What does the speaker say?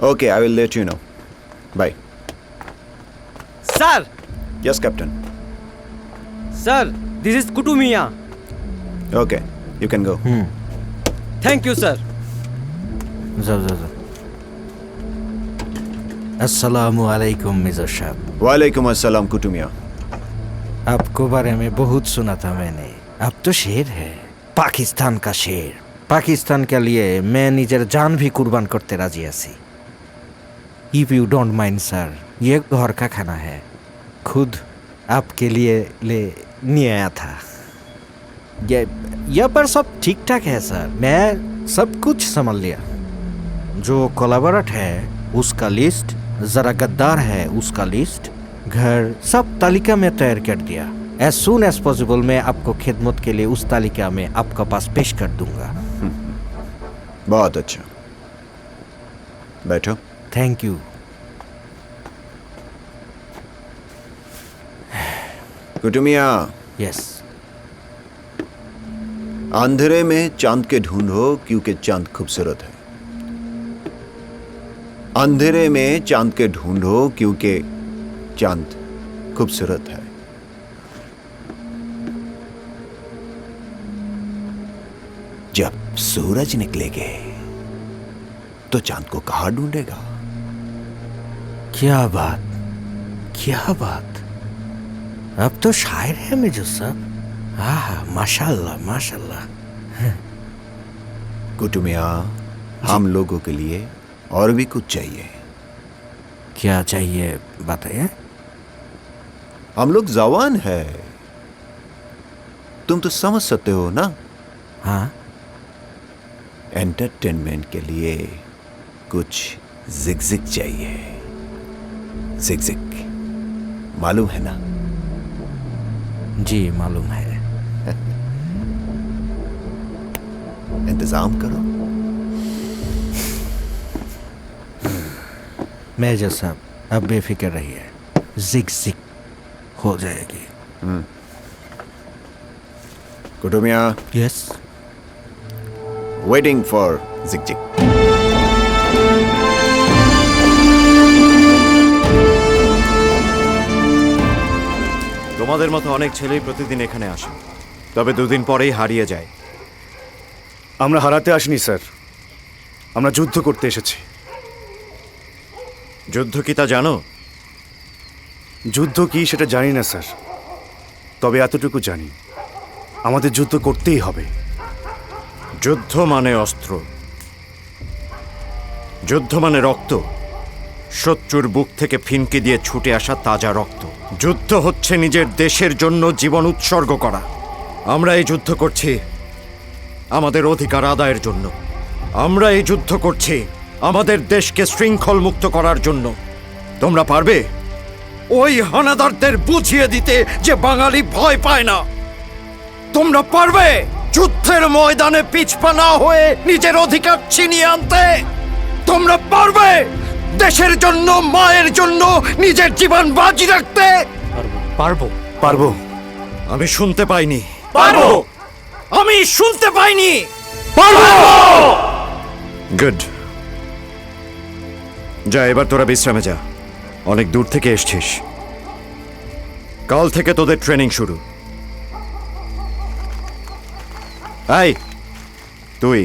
Okay, I will let you know. Bye. Sir, Yes, Captain. sir, this is Kutu Miya. Okay, you can go. Thank you, sir. जाओ अस्सलामु अलैकुम major साहब। वालेकुम अस्सलाम कुटुमिया। आपको बारे में बहुत सुना था मैंने। आप तो शेर है, पाकिस्तान का शेर। पाकिस्तान के लिए मैं निजर जान भी कुर्बान करते राजी आसी। If you don't mind sir, ये घर का खाना है, खुद आपके लिए ले नहीं आया था। ये पर सब ठीक ठाक है सर, मैं सब कुछ संभाल लिया। जो कोलाबोरेट है उसका लिस्ट, जरा गद्दार है उसका लिस्ट, घर सब तालिका में तैयार कर दिया। एज सुन एज पॉसिबल मैं आपको खिदमत के लिए उस तालिका में आपका पास पेश कर दूंगा। बहुत अच्छा, बैठो। Thank you. कुटुमिया, यस। अंधेरे में चांद के ढूंढो क्योंकि चांद खूबसूरत है। अंधेरे में चांद के ढूंढो क्योंकि चांद खूबसूरत है। जब सूरज निकलेगे तो चांद को कहाँ ढूंढेगा? क्या बात, क्या बात। अब तो शायर है मेजर साहब। हाँ, माशाल्लाह माशाल्लाह। कुटुमिया, हम लोगों के लिए और भी कुछ चाहिए। क्या चाहिए बताइए। हम लोग जवान है, तुम तो समझ सकते हो ना। हाँ, एंटरटेनमेंट के लिए कुछ जिग चाहिए। जिग मालूम है ना? जी मालूम है। इंतजाम करो। मेजर साहब अब बेफिक्र रहिए, जिग हो जाएगी। कुटुमिया, यस। वेटिंग फॉर जिग। তোমাদের মতো অনেক ছেলেই প্রতিদিন এখানে আসে, তবে দুদিন পরেই হারিয়ে যায়। আমরা হারাতে আসিনি স্যার, আমরা যুদ্ধ করতে এসেছি। যুদ্ধ কি তা জানো? যুদ্ধ কি সেটা জানি না স্যার, তবে এতটুকু জানি আমাদের যুদ্ধ করতেই হবে। যুদ্ধ মানে অস্ত্র, যুদ্ধ মানে রক্ত, শত্রুর বুক থেকে ফিনকে দিয়ে ছুটে আসা তাজা রক্ত। যুদ্ধ হচ্ছে নিজের দেশের জন্য জীবন উৎসর্গ করা। আমরা এই যুদ্ধ করছি আমাদের অধিকার আদায়ের জন্য। আমরা এই যুদ্ধ করছি আমাদের দেশকে শৃঙ্খল মুক্ত করার জন্য। তোমরা পারবে ওই হানাদারদের বুঝিয়ে দিতে যে বাঙালি ভয় পায় না? তোমরা পারবে যুদ্ধের ময়দানে পিছপা না হয়ে নিজের অধিকার ছিনিয়ে আনতে? তোমরা পারবে দেশের জন্য, মায়ের জন্য নিজের জীবন বাজি রাখতে? পারবো। পারবো। আমি শুনতে পাইনি। পারবো। আমি শুনতে পাইনি। পারবো। গুড, যা এবার তোরা বিশ্রামে যা, অনেক দূর থেকে এসছিস। কাল থেকে তোদের ট্রেনিং শুরু। এই তুই